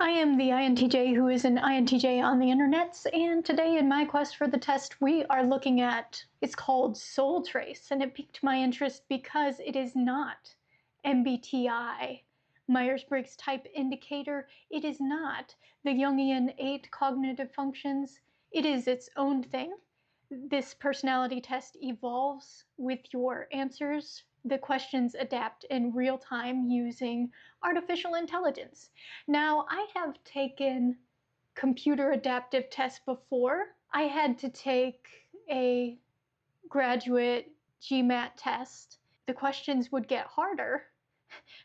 I am the INTJ who is an INTJ on the internets, and today in my quest for the test we are looking at, it's called SoulTrace, and it piqued my interest because it is not MBTI, Myers-Briggs Type Indicator. It is not the Jungian 8 cognitive functions. It is its own thing. This personality test evolves with your answers. The questions adapt in real time using artificial intelligence. Now, I have taken computer adaptive tests before. I had to take a graduate GMAT test. The questions would get harder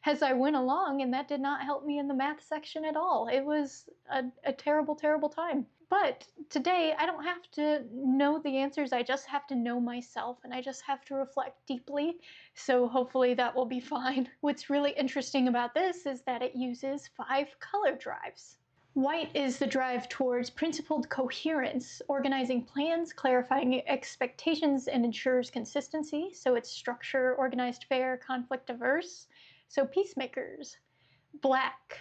as I went along, and that did not help me in the math section at all. It was a terrible, terrible time. But today, I don't have to know the answers, I just have to know myself, and I just have to reflect deeply, so hopefully that will be fine. What's really interesting about this is that it uses 5 color drives. White is the drive towards principled coherence, organizing plans, clarifying expectations, and ensures consistency. So it's structure, organized, fair, conflict averse. So peacemakers. Black,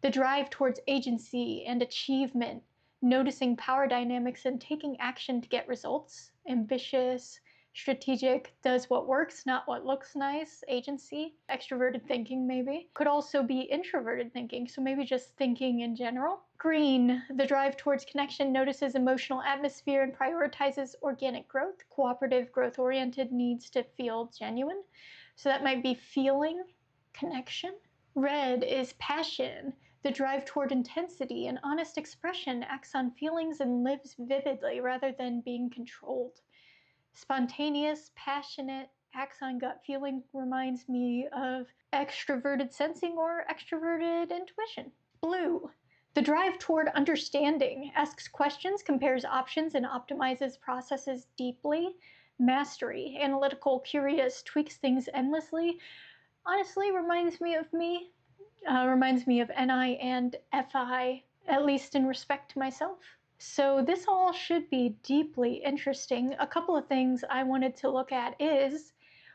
the drive towards agency and achievement, noticing power dynamics and taking action to get results. Ambitious, strategic, does what works, not what looks nice. Agency. Extroverted thinking, maybe. Could also be introverted thinking, so maybe just thinking in general. Green, the drive towards connection, notices emotional atmosphere and prioritizes organic growth. Cooperative, growth-oriented, needs to feel genuine. So that might be feeling connection. Red is passion, the drive toward intensity and honest expression, acts on feelings and lives vividly rather than being controlled. Spontaneous, passionate, acts on gut feeling, reminds me of extroverted sensing or extroverted intuition. Blue, the drive toward understanding, asks questions, compares options, and optimizes processes deeply. Mastery, analytical, curious, tweaks things endlessly. Honestly, reminds me of me. Reminds me of NI and FI, at least in respect to myself. So this all should be deeply interesting. A couple of things I wanted to look at is,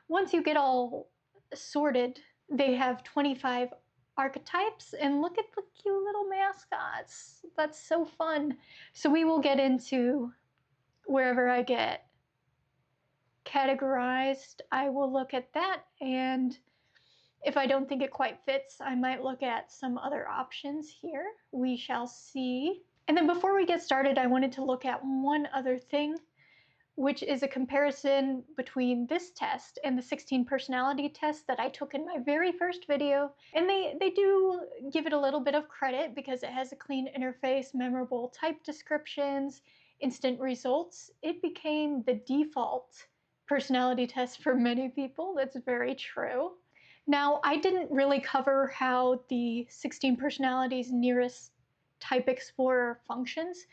once you get all sorted, they have 25 archetypes, and look at the cute little mascots. That's so fun. So we will get into wherever I get categorized, I will look at that, and if I don't think it quite fits, I might look at some other options here. We shall see. And then before we get started, I wanted to look at one other thing, which is a comparison between this test and the 16 personality test that I took in my very first video. And they do give it a little bit of credit because it has a clean interface, memorable type descriptions, instant results. It became the default personality test for many people. That's very true. Now, I didn't really cover how the 16 personalities nearest Type Explorer functions,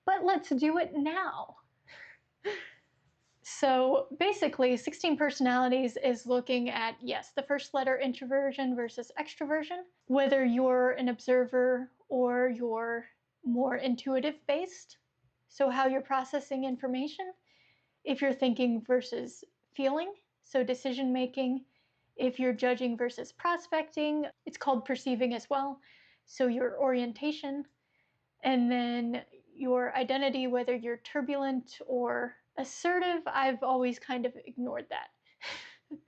but let's do it now. So basically, 16 personalities is looking at, yes, the first letter introversion versus extroversion, whether you're an observer or you're more intuitive based, so how you're processing information, if you're thinking versus feeling, so decision making, if you're judging versus prospecting, it's called perceiving as well, so your orientation, and then your identity, whether you're turbulent or assertive. I've always kind of ignored that.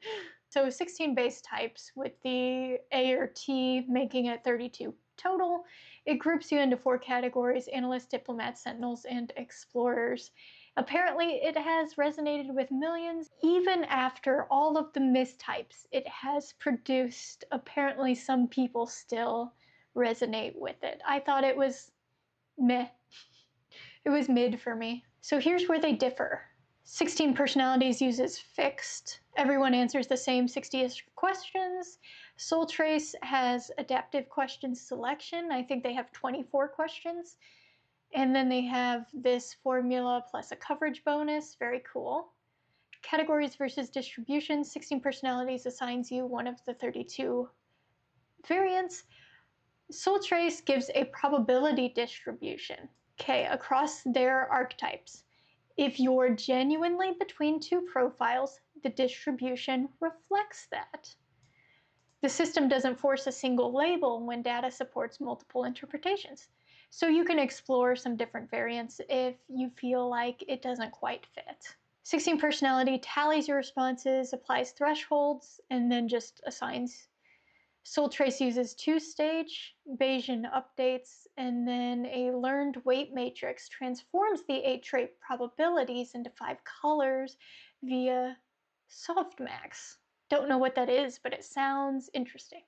So 16 base types with the A or T making it 32 total. It groups you into 4 categories: analysts, diplomats, sentinels, and explorers. Apparently, it has resonated with millions. Even after all of the mistypes it has produced, apparently some people still resonate with it. I thought it was meh. It was mid for me. So here's where they differ. 16 personalities uses fixed. Everyone answers the same 60-ish questions. SoulTrace has adaptive question selection. I think they have 24 questions. And then they have this formula plus a coverage bonus. Very cool. Categories versus distribution. 16 personalities assigns you one of the 32 variants. SoulTrace gives a probability distribution, okay, across their archetypes. If you're genuinely between 2 profiles, the distribution reflects that. The system doesn't force a single label when data supports multiple interpretations. So you can explore some different variants if you feel like it doesn't quite fit. 16 personality tallies your responses, applies thresholds, and then just assigns. SoulTrace uses two-stage, Bayesian updates, and then a learned weight matrix transforms the 8-trait probabilities into 5 colors via softmax. Don't know what that is, but it sounds interesting.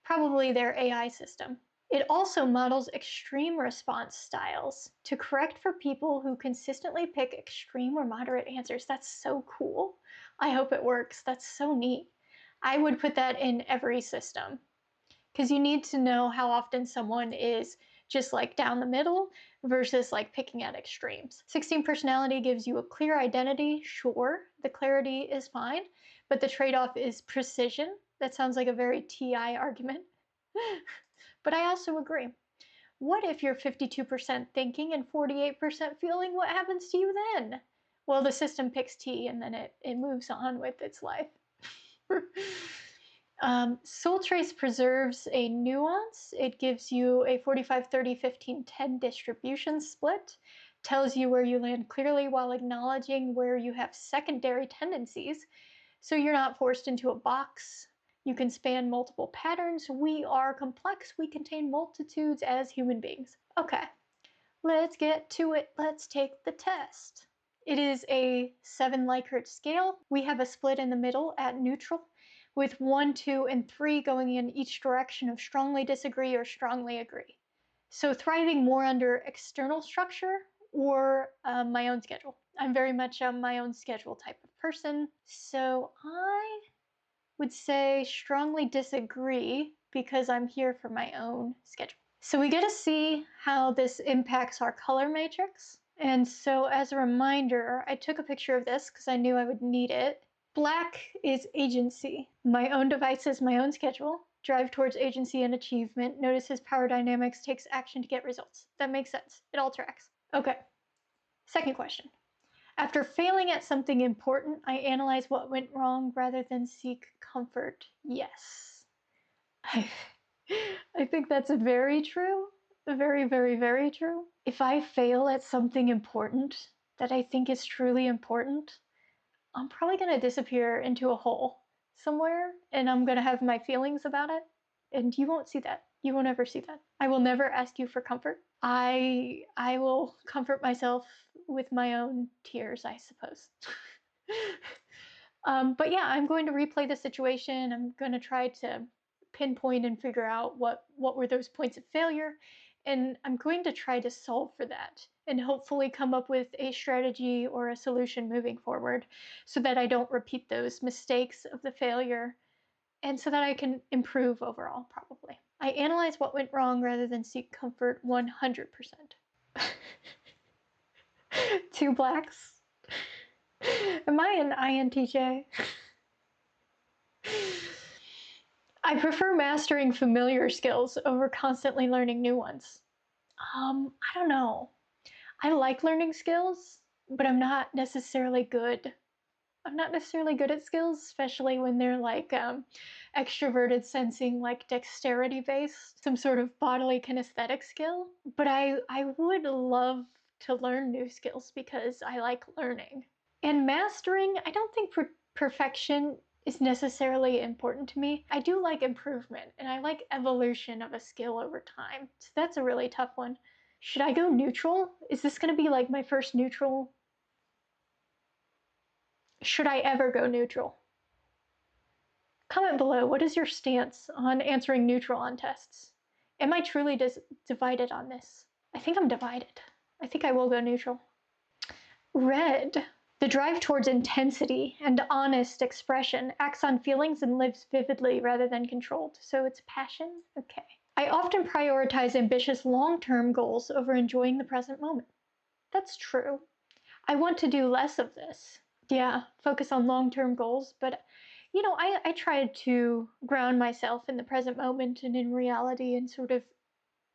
Probably their AI system. It also models extreme response styles to correct for people who consistently pick extreme or moderate answers. That's so cool. I hope it works. That's so neat. I would put that in every system because you need to know how often someone is just like down the middle versus like picking at extremes. 16 personality gives you a clear identity. Sure, the clarity is fine, but the trade-off is precision. That sounds like a very TI argument. But I also agree. What if you're 52% thinking and 48% feeling? What happens to you then? Well, the system picks T and then it moves on with its life. SoulTrace preserves a nuance. It gives you a 45, 30, 15, 10 distribution split, tells you where you land clearly while acknowledging where you have secondary tendencies, so you're not forced into a box. You can span multiple patterns. We are complex. We contain multitudes as human beings. Okay, let's get to it. Let's take the test. It is a 7 Likert scale. We have a split in the middle at neutral, with 1, 2, and 3 going in each direction of strongly disagree or strongly agree. So thriving more under external structure or my own schedule. I'm very much a my own schedule type of person. So I would say strongly disagree because I'm here for my own schedule. So we get to see how this impacts our color matrix. And so as a reminder, I took a picture of this because I knew I would need it. Black is agency. My own devices, my own schedule. Drive towards agency and achievement. Notices power dynamics, takes action to get results. That makes sense. It all tracks. Okay. Second question. After failing at something important, I analyze what went wrong rather than seek comfort. Yes. I think that's very true. Very, very, very true. If I fail at something important that I think is truly important, I'm probably going to disappear into a hole somewhere and I'm going to have my feelings about it. And you won't see that. You won't ever see that. I will never ask you for comfort. I will comfort myself with my own tears, I suppose. But yeah, I'm going to replay the situation. I'm going to try to pinpoint and figure out what were those points of failure. And I'm going to try to solve for that and hopefully come up with a strategy or a solution moving forward so that I don't repeat those mistakes of the failure and so that I can improve overall, probably. I analyze what went wrong rather than seek comfort 100%. 2 blacks. Am I an INTJ? I prefer mastering familiar skills over constantly learning new ones. I don't know. I like learning skills, but I'm not necessarily good. I'm not necessarily good at skills, especially when they're like extroverted sensing, like dexterity based, some sort of bodily kinesthetic skill. But I would love to learn new skills because I like learning. And mastering, I don't think perfection is necessarily important to me. I do like improvement and I like evolution of a skill over time. So that's a really tough one. Should I go neutral? Is this going to be like my first neutral? Should I ever go neutral? Comment below, what is your stance on answering neutral on tests? Am I truly divided on this? I think I'm divided. I think I will go neutral. Red. The drive towards intensity and honest expression acts on feelings and lives vividly rather than controlled. So it's passion? Okay. I often prioritize ambitious long-term goals over enjoying the present moment. That's true. I want to do less of this. Yeah, focus on long-term goals, but you know, I try to ground myself in the present moment and in reality and sort of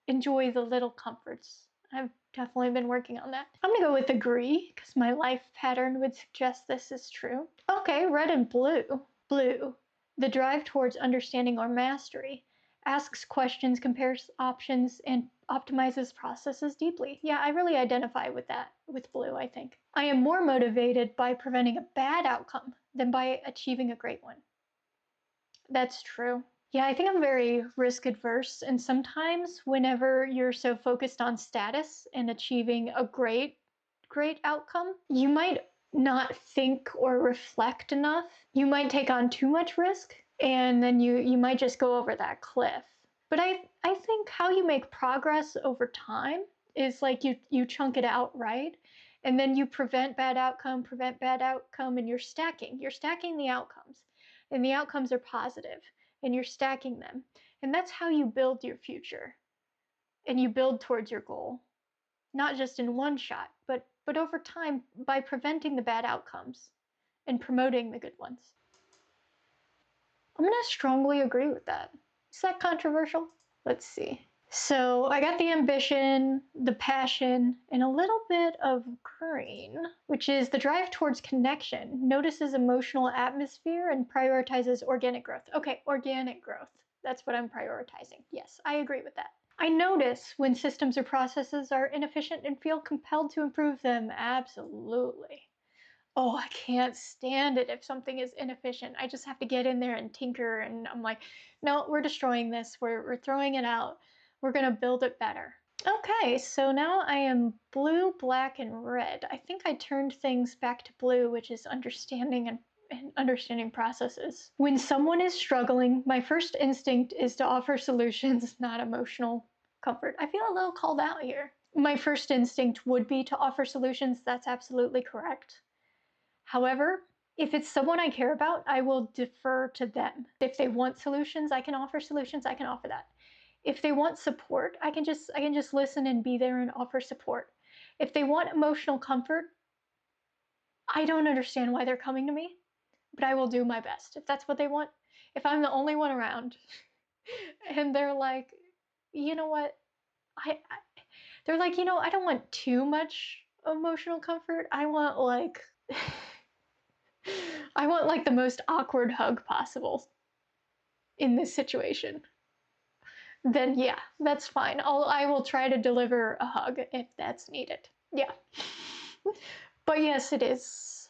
enjoy the little comforts. I've definitely been working on that. I'm gonna go with agree because my life pattern would suggest this is true. Okay, red and blue. Blue. The drive towards understanding or mastery asks questions, compares options, and optimizes processes deeply. Yeah, I really identify with that, with blue, I think. I am more motivated by preventing a bad outcome than by achieving a great one. That's true. Yeah, I think I'm very risk adverse, and sometimes whenever you're so focused on status and achieving a great outcome, you might not think or reflect enough. You might take on too much risk, and then you might just go over that cliff. But I think how you make progress over time is like you chunk it out, right? And then you prevent bad outcome, and you're stacking. You're stacking the outcomes. And the outcomes are positive, and you're stacking them. And that's how you build your future. And you build towards your goal. Not just in one shot, but over time by preventing the bad outcomes and promoting the good ones. I'm going to strongly agree with that. Is that controversial? Let's see. So I got the ambition, the passion, and a little bit of green, which is the drive towards connection, notices emotional atmosphere, and prioritizes organic growth. Okay, organic growth. That's what I'm prioritizing. Yes, I agree with that. I notice when systems or processes are inefficient and feel compelled to improve them. Absolutely. Oh, I can't stand it if something is inefficient. I just have to get in there and tinker, and I'm like, no, we're destroying this. We're throwing it out. We're going to build it better. Okay, so now I am blue, black, and red. I think I turned things back to blue, which is understanding and understanding processes. When someone is struggling, my first instinct is to offer solutions, not emotional comfort. I feel a little called out here. My first instinct would be to offer solutions. That's absolutely correct. However, if it's someone I care about, I will defer to them. If they want solutions, I can offer solutions. I can offer that. If they want support, I can just listen and be there and offer support. If they want emotional comfort, I don't understand why they're coming to me, but I will do my best. If that's what they want, if I'm the only one around and they're like, you know what, they're like, I don't want too much emotional comfort. I want like the most awkward hug possible in this situation. Then yeah, that's fine. I will try to deliver a hug if that's needed. Yeah. But yes, it is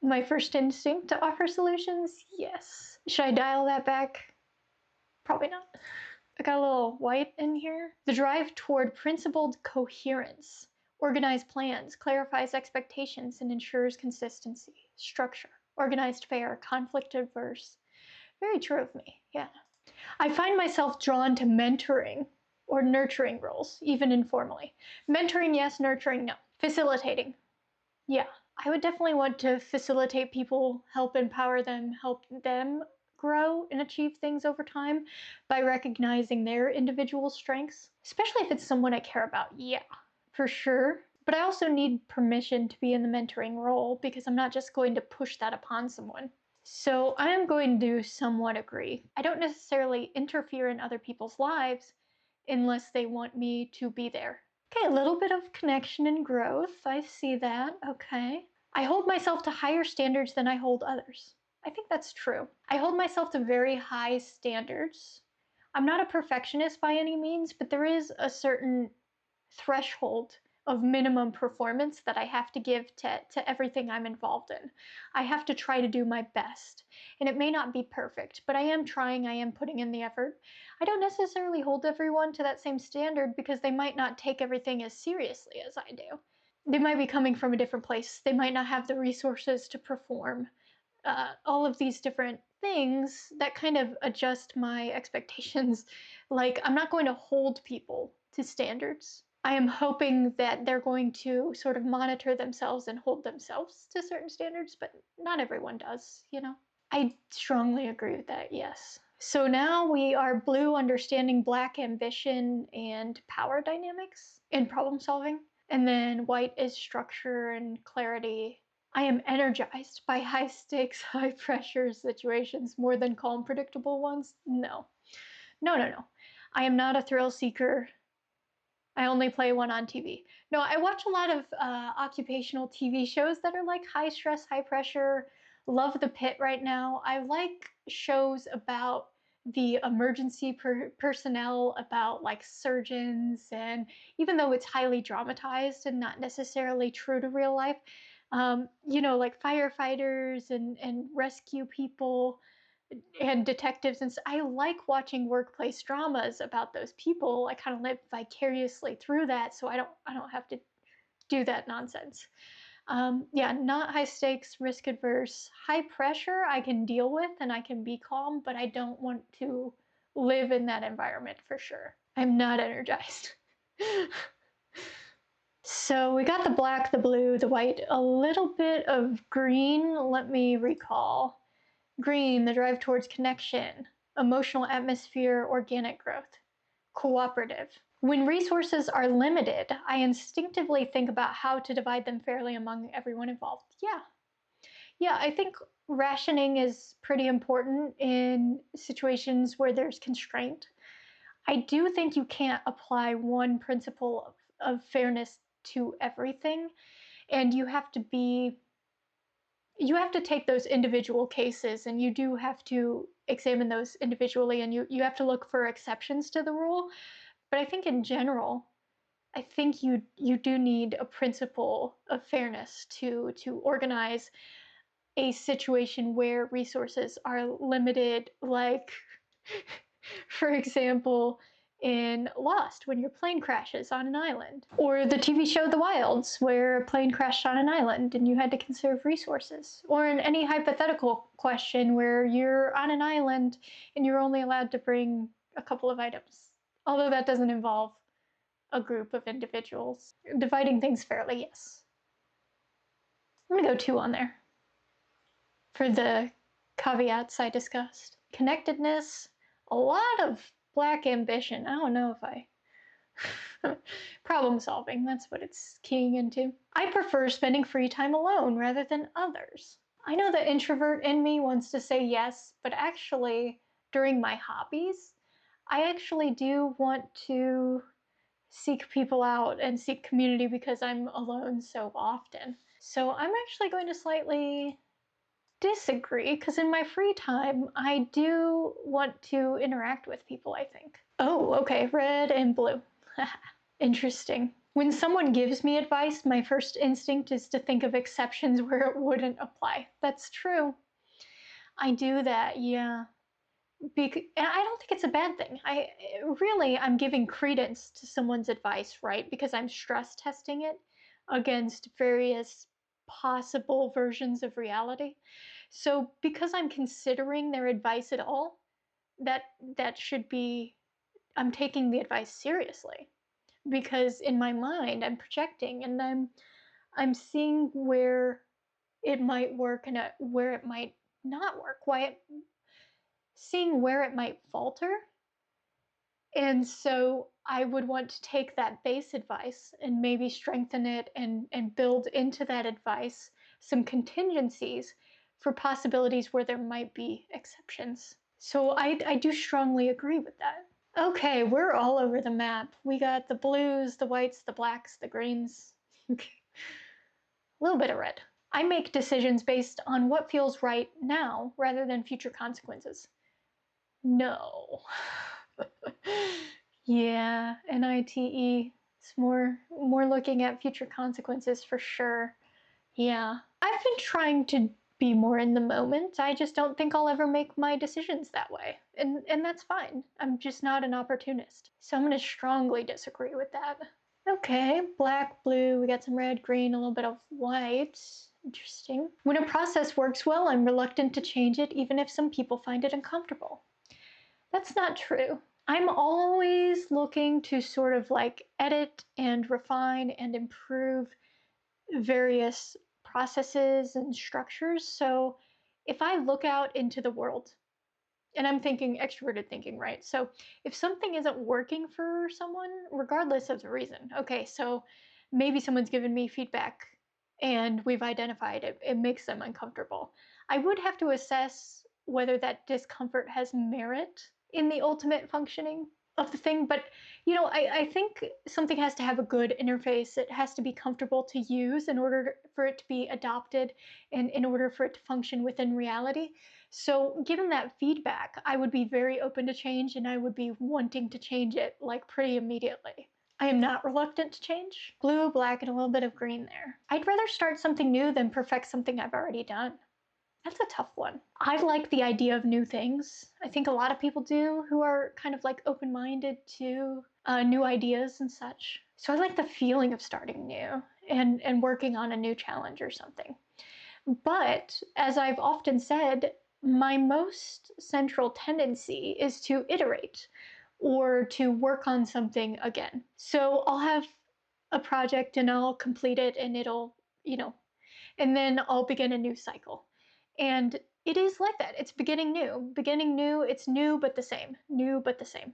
my first instinct to offer solutions. Yes. Should I dial that back? Probably not. I got a little white in here. The drive toward principled coherence, organized plans, clarifies expectations, and ensures consistency. Structure, organized, fair, conflict averse. Very true of me, yeah. I find myself drawn to mentoring or nurturing roles, even informally. Mentoring, yes, nurturing, no. Facilitating, yeah. I would definitely want to facilitate people, help empower them, help them grow and achieve things over time by recognizing their individual strengths, especially if it's someone I care about. Yeah, for sure. But I also need permission to be in the mentoring role because I'm not just going to push that upon someone. So I am going to somewhat agree. I don't necessarily interfere in other people's lives unless they want me to be there. Okay, a little bit of connection and growth. I see that. Okay. I hold myself to higher standards than I hold others. I think that's true. I hold myself to very high standards. I'm not a perfectionist by any means, but there is a certain threshold of minimum performance that I have to give to everything I'm involved in. I have to try to do my best. And it may not be perfect, but I am trying, I am putting in the effort. I don't necessarily hold everyone to that same standard because they might not take everything as seriously as I do. They might be coming from a different place. They might not have the resources to perform. All of these different things that kind of adjust my expectations. Like, I'm not going to hold people to standards. I am hoping that they're going to sort of monitor themselves and hold themselves to certain standards, but not everyone does, you know? I strongly agree with that, yes. So now we are blue, understanding black ambition and power dynamics in problem solving. And then white is structure and clarity. I am energized by high stakes, high pressure situations more than calm, predictable ones. No. I am not a thrill seeker. I only play one on TV. No, I watch a lot of occupational TV shows that are like high stress, high pressure, love The Pit right now. I like shows about the emergency personnel, about like surgeons, and even though it's highly dramatized and not necessarily true to real life, like firefighters and rescue people and detectives, and I like watching workplace dramas about those people. I kind of live vicariously through that, so I don't have to do that nonsense. Yeah, not high stakes, risk adverse. High pressure I can deal with and I can be calm, but I don't want to live in that environment for sure. I'm not energized. So we got the black, the blue, the white, a little bit of green. Let me recall. Green, the drive towards connection, emotional atmosphere, organic growth, cooperative. When resources are limited, I instinctively think about how to divide them fairly among everyone involved. Yeah, I think rationing is pretty important in situations where there's constraint. I do think you can't apply one principle of fairness to everything, and you have to take those individual cases and you do have to examine those individually, and you have to look for exceptions to the rule. But I think in general, I think you do need a principle of fairness to organize a situation where resources are limited, like for example in Lost, when your plane crashes on an island, or the TV show The Wilds, where a plane crashed on an island and you had to conserve resources, or in any hypothetical question where you're on an island and you're only allowed to bring a couple of items, although that doesn't involve a group of individuals. Dividing things fairly, yes. I'm gonna go 2 on there for the caveats I discussed. Connectedness, a lot of black ambition. I don't know if I problem solving, that's what it's keying into. I prefer spending free time alone rather than others. I know the introvert in me wants to say yes, but actually, during my hobbies, I actually do want to seek people out and seek community because I'm alone so often. So I'm actually going to slightly disagree, because in my free time, I do want to interact with people, I think. Oh, okay, red and blue. Interesting. When someone gives me advice, my first instinct is to think of exceptions where it wouldn't apply. That's true. I do that, yeah. And I don't think it's a bad thing. I'm giving credence to someone's advice, right? Because I'm stress testing it against various possible versions of reality. So because I'm considering their advice at all, that should be, I'm taking the advice seriously, because in my mind I'm projecting and I'm seeing where it might work and where it might not work, seeing where it might falter. And so I would want to take that base advice and maybe strengthen it and build into that advice some contingencies for possibilities where there might be exceptions. So I do strongly agree with that. Okay, we're all over the map. We got the blues, the whites, the blacks, the greens. A little bit of red. I make decisions based on what feels right now rather than future consequences. No. Yeah, NITE. It's more looking at future consequences for sure. Yeah. I've been trying to be more in the moment. I just don't think I'll ever make my decisions that way. And that's fine. I'm just not an opportunist. So I'm going to strongly disagree with that. Okay, black, blue, we got some red, green, a little bit of white. Interesting. When a process works well, I'm reluctant to change it, even if some people find it uncomfortable. That's not true. I'm always looking to sort of like edit and refine and improve various processes and structures. So if I look out into the world, and I'm thinking extroverted thinking, right? So if something isn't working for someone, regardless of the reason, okay, so maybe someone's given me feedback and we've identified it makes them uncomfortable. I would have to assess whether that discomfort has merit in the ultimate functioning of the thing, but I think something has to have a good interface. It has to be comfortable to use in order for it to be adopted and in order for it to function within reality. So, given that feedback, I would be very open to change and I would be wanting to change it like pretty immediately. I am not reluctant to change. Blue, black, and a little bit of green there. I'd rather start something new than perfect something I've already done. That's a tough one. I like the idea of new things. I think a lot of people do who are kind of like open minded to new ideas and such. So I like the feeling of starting new and working on a new challenge or something. But as I've often said, my most central tendency is to iterate or to work on something again. So I'll have a project and I'll complete it and and then I'll begin a new cycle. And it is like that. It's beginning new. Beginning new, it's new but the same. New but the same.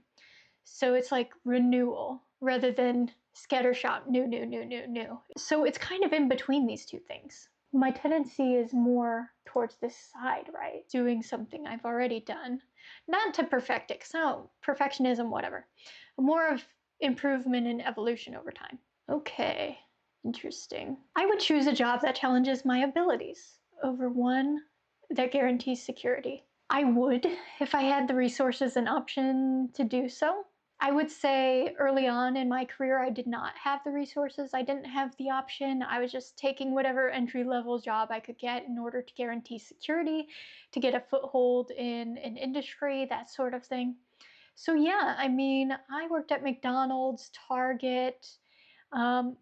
So it's like renewal rather than scattershot, new, new, new, new, new. So it's kind of in between these two things. My tendency is more towards this side, right? Doing something I've already done. Not to perfect it, because no, perfectionism, whatever. More of improvement and evolution over time. Okay, interesting. I would choose a job that challenges my abilities over one that guarantees security. I would if I had the resources and option to do so. I would say early on in my career, I did not have the resources. I didn't have the option. I was just taking whatever entry-level job I could get in order to guarantee security, to get a foothold in an industry, that sort of thing. So yeah, I mean, I worked at McDonald's, Target. The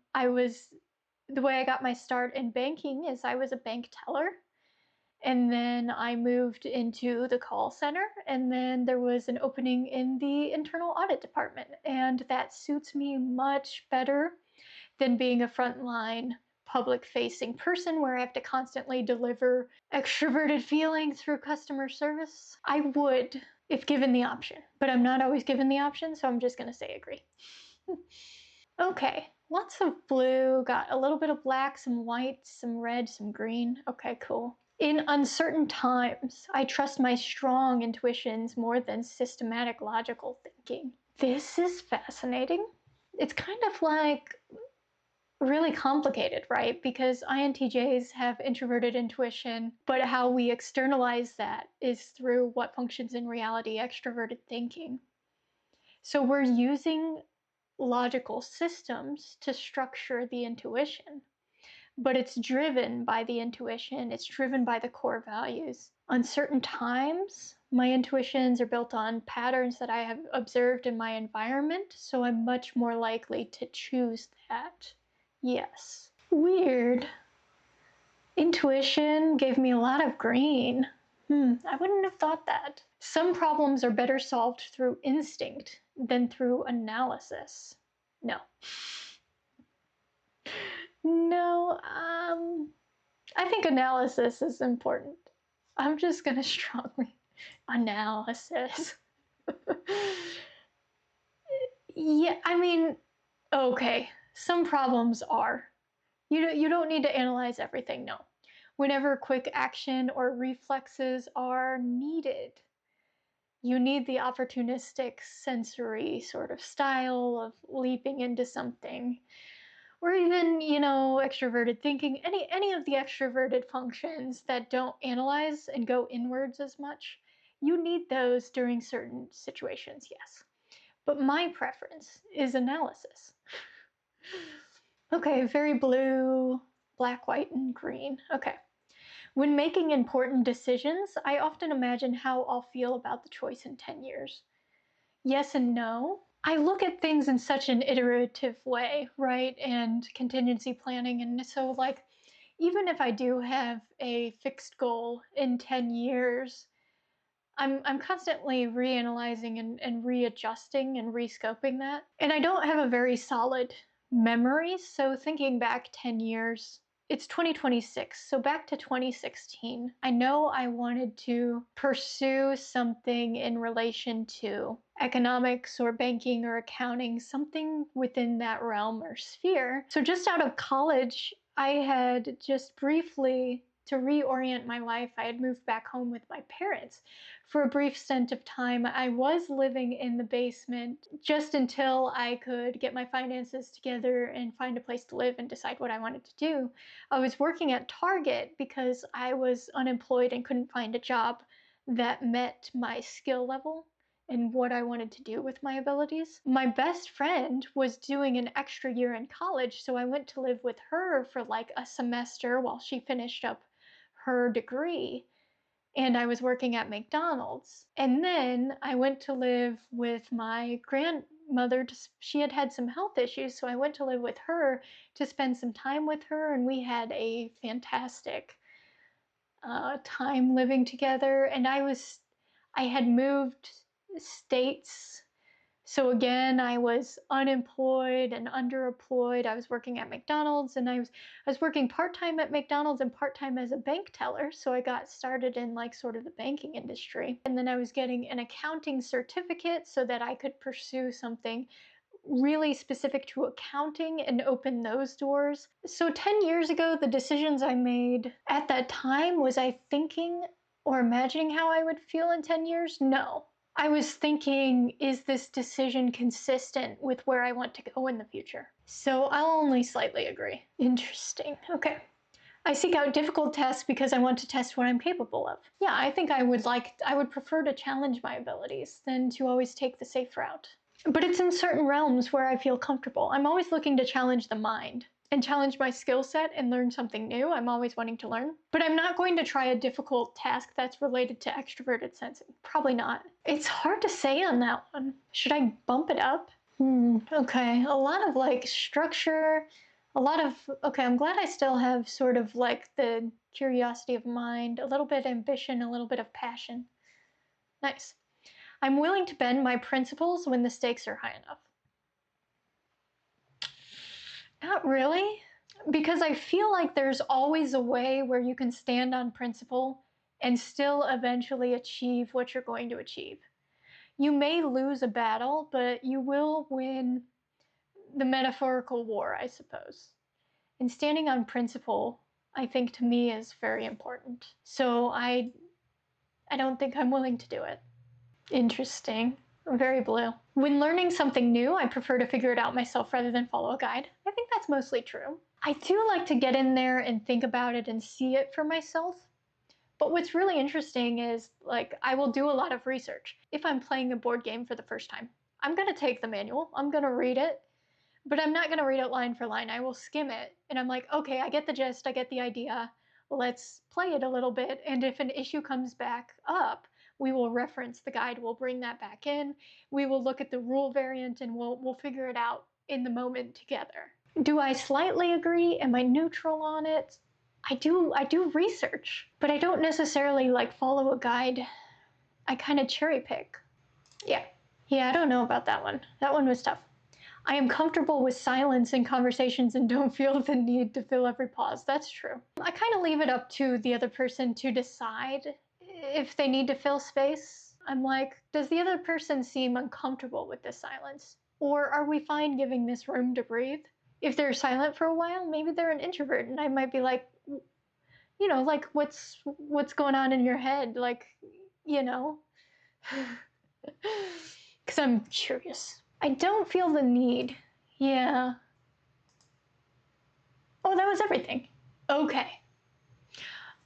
way I got my start in banking is I was a bank teller. And then I moved into the call center, and then there was an opening in the internal audit department. And that suits me much better than being a frontline public facing person where I have to constantly deliver extroverted feeling through customer service. I would if given the option, but I'm not always given the option, so I'm just going to say agree. Okay, lots of blue, got a little bit of black, some white, some red, some green. Okay, cool. In uncertain times, I trust my strong intuitions more than systematic logical thinking. This is fascinating. It's kind of like really complicated, right? Because INTJs have introverted intuition, but how we externalize that is through what functions in reality, extroverted thinking. So we're using logical systems to structure the intuition, but it's driven by the intuition, it's driven by the core values. Uncertain times, my intuitions are built on patterns that I have observed in my environment, so I'm much more likely to choose that. Yes. Weird. Intuition gave me a lot of green. I wouldn't have thought that. Some problems are better solved through instinct than through analysis. No. No, I think analysis is important. I'm just gonna strongly analysis. Yeah, I mean, okay, some problems are. You don't need to analyze everything, no. Whenever quick action or reflexes are needed, you need the opportunistic sensory sort of style of leaping into something. Or even, extroverted thinking, any of the extroverted functions that don't analyze and go inwards as much, you need those during certain situations, yes. But my preference is analysis. Okay, very blue, black, white, and green. Okay. When making important decisions, I often imagine how I'll feel about the choice in 10 years. Yes and no. I look at things in such an iterative way, right? And contingency planning. And so, like, even if I do have a fixed goal in 10 years, I'm constantly reanalyzing and readjusting and rescoping that. And I don't have a very solid memory. So, thinking back 10 years, it's 2026, so back to 2016. I know I wanted to pursue something in relation to economics or banking or accounting, something within that realm or sphere. So just out of college, I had just briefly to reorient my life, I had moved back home with my parents. For a brief stint of time, I was living in the basement just until I could get my finances together and find a place to live and decide what I wanted to do. I was working at Target because I was unemployed and couldn't find a job that met my skill level and what I wanted to do with my abilities. My best friend was doing an extra year in college, so I went to live with her for like a semester while she finished up her degree, and I was working at McDonald's. And then I went to live with my grandmother. She had had some health issues, so I went to live with her to spend some time with her, and we had a fantastic time living together. And I had moved states. So again, I was unemployed and underemployed. I was working at McDonald's, and I was working part-time at McDonald's and part-time as a bank teller. So I got started in like sort of the banking industry. And then I was getting an accounting certificate so that I could pursue something really specific to accounting and open those doors. So 10 years ago, the decisions I made at that time, was I thinking or imagining how I would feel in 10 years? No. I was thinking, is this decision consistent with where I want to go in the future? So I'll only slightly agree. Interesting. Okay. I seek out difficult tests because I want to test what I'm capable of. Yeah, I think I would prefer to challenge my abilities than to always take the safe route. But it's in certain realms where I feel comfortable. I'm always looking to challenge the mind and challenge my skill set and learn something new. I'm always wanting to learn. But I'm not going to try a difficult task that's related to extroverted sensing. Probably not. It's hard to say on that one. Should I bump it up? Okay, a lot of like structure, okay, I'm glad I still have sort of like the curiosity of mind, a little bit ambition, a little bit of passion. Nice. I'm willing to bend my principles when the stakes are high enough. Not really, because I feel like there's always a way where you can stand on principle and still eventually achieve what you're going to achieve. You may lose a battle, but you will win the metaphorical war, I suppose. And standing on principle, I think to me is very important. So I don't think I'm willing to do it. Interesting. I'm very blue. When learning something new, I prefer to figure it out myself rather than follow a guide. I think that's mostly true. I do like to get in there and think about it and see it for myself. But what's really interesting is, like, I will do a lot of research. If I'm playing a board game for the first time, I'm gonna take the manual, I'm gonna read it, but I'm not gonna read it line for line. I will skim it, and I'm like, okay, I get the gist, I get the idea, let's play it a little bit, and if an issue comes back up, we will reference the guide, we'll bring that back in, we will look at the rule variant, and we'll figure it out in the moment together. Do I slightly agree? Am I neutral on it? I do research, but I don't necessarily like follow a guide. I kind of cherry pick. Yeah, I don't know about that one. That one was tough. I am comfortable with silence in conversations and don't feel the need to fill every pause. That's true. I kind of leave it up to the other person to decide if they need to fill space. I'm like, does the other person seem uncomfortable with this silence? Or are we fine giving this room to breathe? If they're silent for a while, maybe they're an introvert, and I might be like, you know, like, what's going on in your head? Like, you know, because I'm curious. I don't feel the need. Yeah. Oh, that was everything. Okay.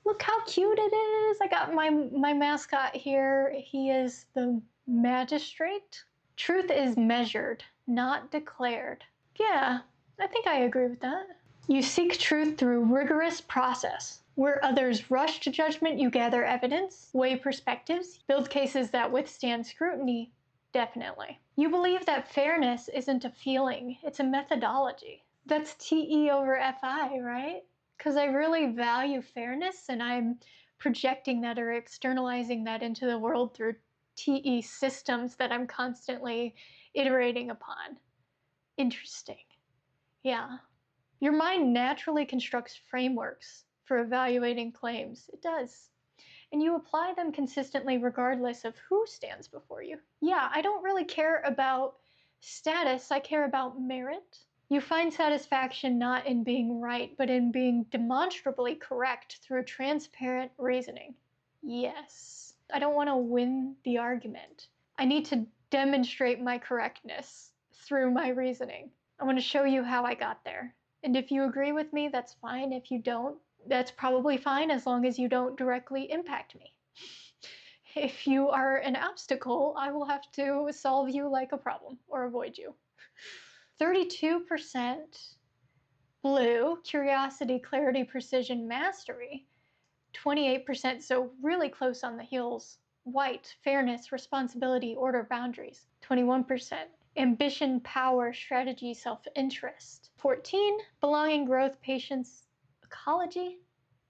Look how cute it is. I got my mascot here. He is the magistrate. Truth is measured, not declared. Yeah, I think I agree with that. You seek truth through rigorous process. Where others rush to judgment, you gather evidence, weigh perspectives, build cases that withstand scrutiny. Definitely. You believe that fairness isn't a feeling, it's a methodology. That's TE over FI, right? Because I really value fairness, and I'm projecting that or externalizing that into the world through TE systems that I'm constantly iterating upon. Interesting. Yeah. Your mind naturally constructs frameworks for evaluating claims. It does. And you apply them consistently regardless of who stands before you. Yeah, I don't really care about status. I care about merit. You find satisfaction not in being right, but in being demonstrably correct through transparent reasoning. Yes. I don't want to win the argument. I need to demonstrate my correctness through my reasoning. I want to show you how I got there. And if you agree with me, that's fine. If you don't, that's probably fine, as long as you don't directly impact me. If you are an obstacle, I will have to solve you like a problem or avoid you. 32% blue, curiosity, clarity, precision, mastery. 28%, so really close on the heels, white, fairness, responsibility, order, boundaries. 21%, ambition, power, strategy, self-interest. 14, belonging, growth, patience, ecology.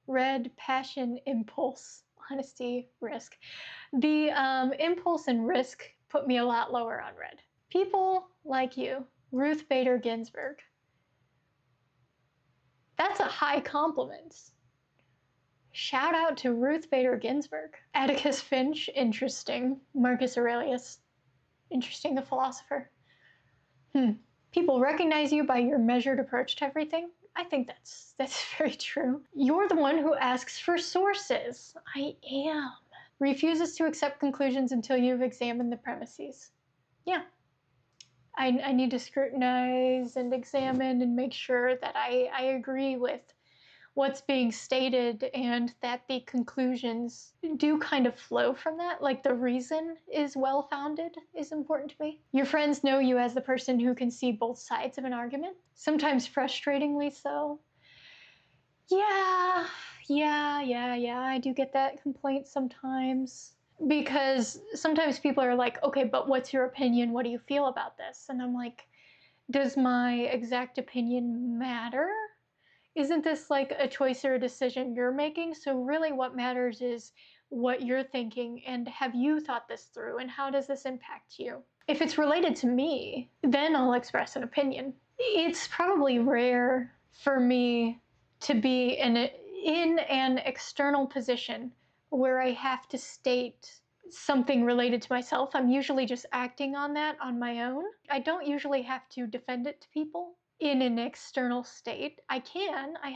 Red, passion, impulse, honesty, risk. The impulse and risk put me a lot lower on red. People like you. Ruth Bader Ginsburg. That's a high compliment. Shout out to Ruth Bader Ginsburg. Atticus Finch, interesting. Marcus Aurelius, interesting, the philosopher. People recognize you by your measured approach to everything. I think that's very true. You're the one who asks for sources. I am. Refuses to accept conclusions until you've examined the premises. Yeah. I need to scrutinize and examine and make sure that I agree with what's being stated and that the conclusions do kind of flow from that. Like the reason is well-founded is important to me. Your friends know you as the person who can see both sides of an argument, sometimes frustratingly so. Yeah, I do get that complaint sometimes. Because sometimes people are like, okay, but what's your opinion? What do you feel about this? And I'm like, does my exact opinion matter? Isn't this like a choice or a decision you're making? So really what matters is what you're thinking, and have you thought this through, and how does this impact you? If it's related to me, then I'll express an opinion. It's probably rare for me to be in an external position where I have to state something related to myself. I'm usually just acting on that on my own. I don't usually have to defend it to people in an external state. I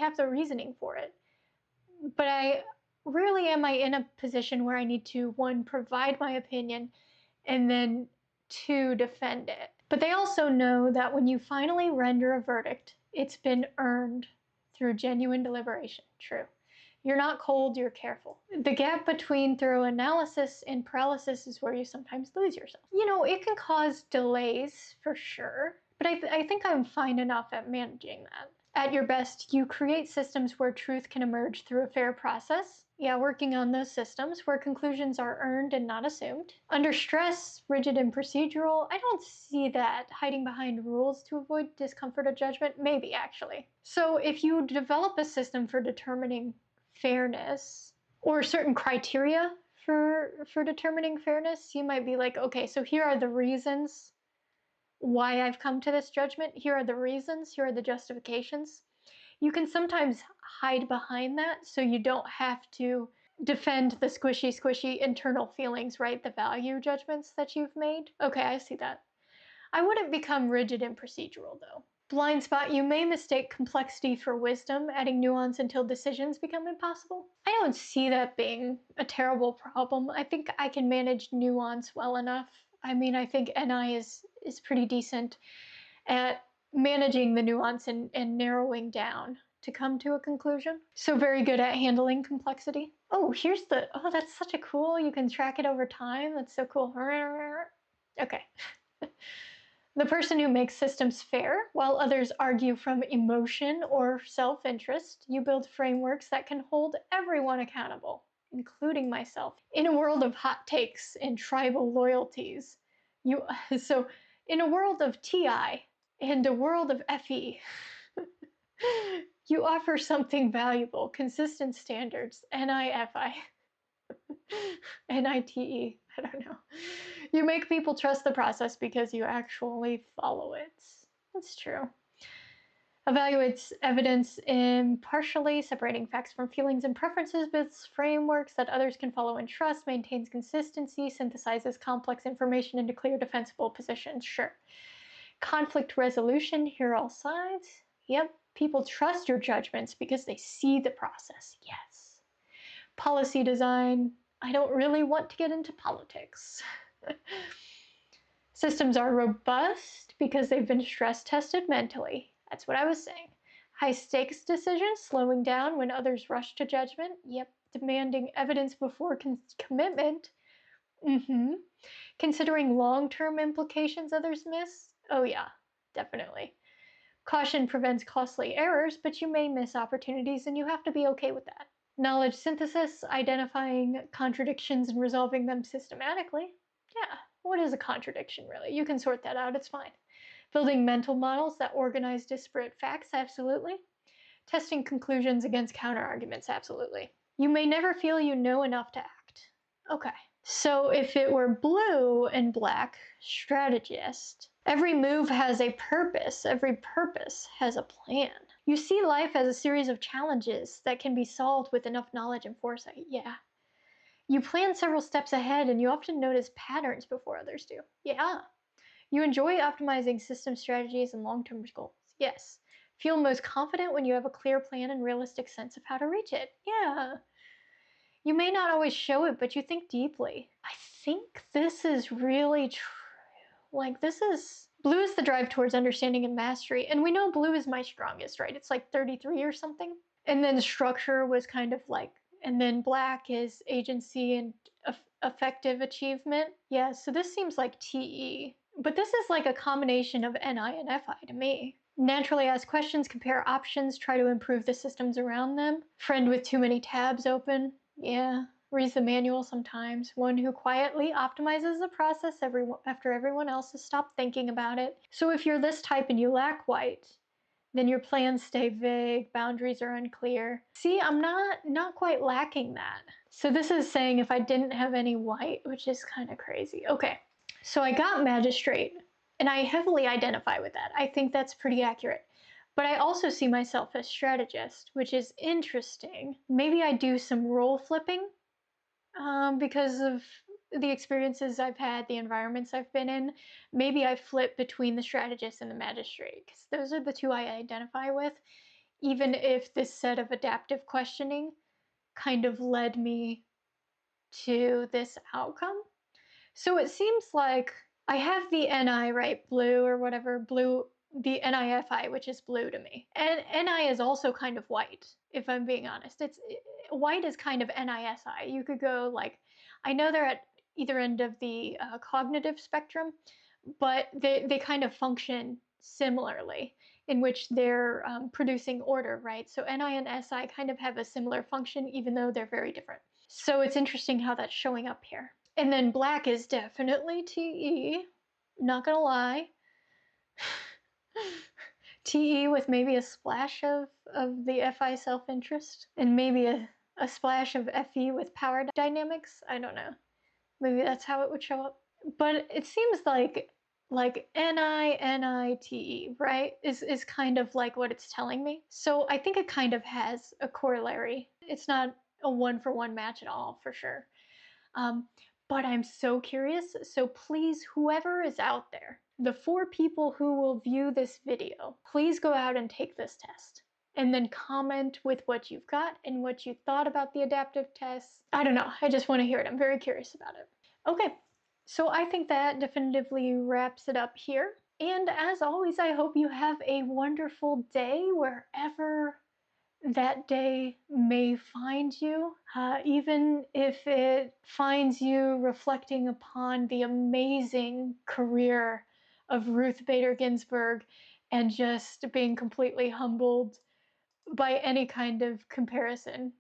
have the reasoning for it. But I rarely am I in a position where I need to, one, provide my opinion, and then two, defend it. But they also know that when you finally render a verdict, it's been earned through genuine deliberation. True. You're not cold, you're careful. The gap between thorough analysis and paralysis is where you sometimes lose yourself. You know, it can cause delays for sure, but I think I'm fine enough at managing that. At your best, you create systems where truth can emerge through a fair process. Yeah, working on those systems where conclusions are earned and not assumed. Under stress, rigid and procedural, I don't see that. Hiding behind rules to avoid discomfort of judgment, maybe actually. So if you develop a system for determining fairness or certain criteria for determining fairness, you might be like, okay, so here are the reasons why I've come to this judgment. Here are the reasons, here are the justifications. You can sometimes hide behind that so you don't have to defend the squishy internal feelings, right? The value judgments that you've made. Okay, I see that. I wouldn't become rigid and procedural though. Blind spot, you may mistake complexity for wisdom, adding nuance until decisions become impossible. I don't see that being a terrible problem. I think I can manage nuance well enough. I mean, I think NI is pretty decent at managing the nuance and narrowing down to come to a conclusion. So very good at handling complexity. Oh, that's such a cool, you can track it over time. That's so cool. Okay. The person who makes systems fair, while others argue from emotion or self-interest, you build frameworks that can hold everyone accountable, including myself. In a world of hot takes and tribal loyalties, in a world of TI and a world of FE, you offer something valuable, consistent standards, NIFI. NITE, I don't know. You make people trust the process because you actually follow it. That's true. Evaluates evidence impartially, separating facts from feelings and preferences, builds frameworks that others can follow and trust, maintains consistency, synthesizes complex information into clear, defensible positions. Sure. Conflict resolution, hear all sides. Yep, people trust your judgments because they see the process. Yes. Policy design, I don't really want to get into politics. Systems are robust because they've been stress tested mentally. That's what I was saying. High stakes decisions, slowing down when others rush to judgment. Yep. Demanding evidence before commitment. Considering long-term implications others miss. Oh yeah, definitely. Caution prevents costly errors, but you may miss opportunities and you have to be okay with that. Knowledge synthesis, identifying contradictions and resolving them systematically. Yeah, what is a contradiction really? You can sort that out, it's fine. Building mental models that organize disparate facts, absolutely. Testing conclusions against counterarguments, absolutely. You may never feel you know enough to act. Okay, so if it were blue and black, strategist, every move has a purpose, every purpose has a plan. You see life as a series of challenges that can be solved with enough knowledge and foresight. Yeah. You plan several steps ahead and you often notice patterns before others do. Yeah. You enjoy optimizing system strategies and long-term goals. Yes. Feel most confident when you have a clear plan and realistic sense of how to reach it. Yeah. You may not always show it, but you think deeply. I think this is really true. Like, this is... Blue is the drive towards understanding and mastery, and we know blue is my strongest, right? It's like 33 or something. And then structure was kind of like... And then black is agency and effective achievement. Yeah, so this seems like TE. But this is like a combination of NI and FI to me. Naturally ask questions, compare options, try to improve the systems around them. Friend with too many tabs open. Yeah, reads the manual sometimes. One who quietly optimizes the process after everyone else has stopped thinking about it. So if you're this type and you lack white, then your plans stay vague, boundaries are unclear. See, I'm not quite lacking that. So this is saying if I didn't have any white, which is kind of crazy. Okay, so I got magistrate, and I heavily identify with that. I think that's pretty accurate. But I also see myself as strategist, which is interesting. Maybe I do some role flipping because of the experiences I've had, the environments I've been in. Maybe I flip between the strategist and the magistrate, because those are the two I identify with, even if this set of adaptive questioning kind of led me to this outcome. So it seems like I have the NI, right, blue or whatever, blue, the NIFI, which is blue to me. And NI is also kind of white, if I'm being honest. White is kind of NISI. You could go like, I know they're at either end of the cognitive spectrum, but they kind of function similarly, in which they're producing order, right? So NI and SI kind of have a similar function, even though they're very different. So it's interesting how that's showing up here. And then black is definitely TE, not gonna lie. TE with maybe a splash of the FI self-interest, and maybe a splash of FE with power dynamics. I don't know. Maybe that's how it would show up. But it seems like NITE, right, is kind of like what it's telling me. So I think it kind of has a corollary. It's not a one-for-one match at all, for sure. But I'm so curious, so please, whoever is out there, the 4 people who will view this video, please go out and take this test. And then comment with what you've got and what you thought about the adaptive tests. I don't know, I just want to hear it. I'm very curious about it. Okay, so I think that definitively wraps it up here. And as always, I hope you have a wonderful day wherever that day may find you, even if it finds you reflecting upon the amazing career of Ruth Bader Ginsburg and just being completely humbled by any kind of comparison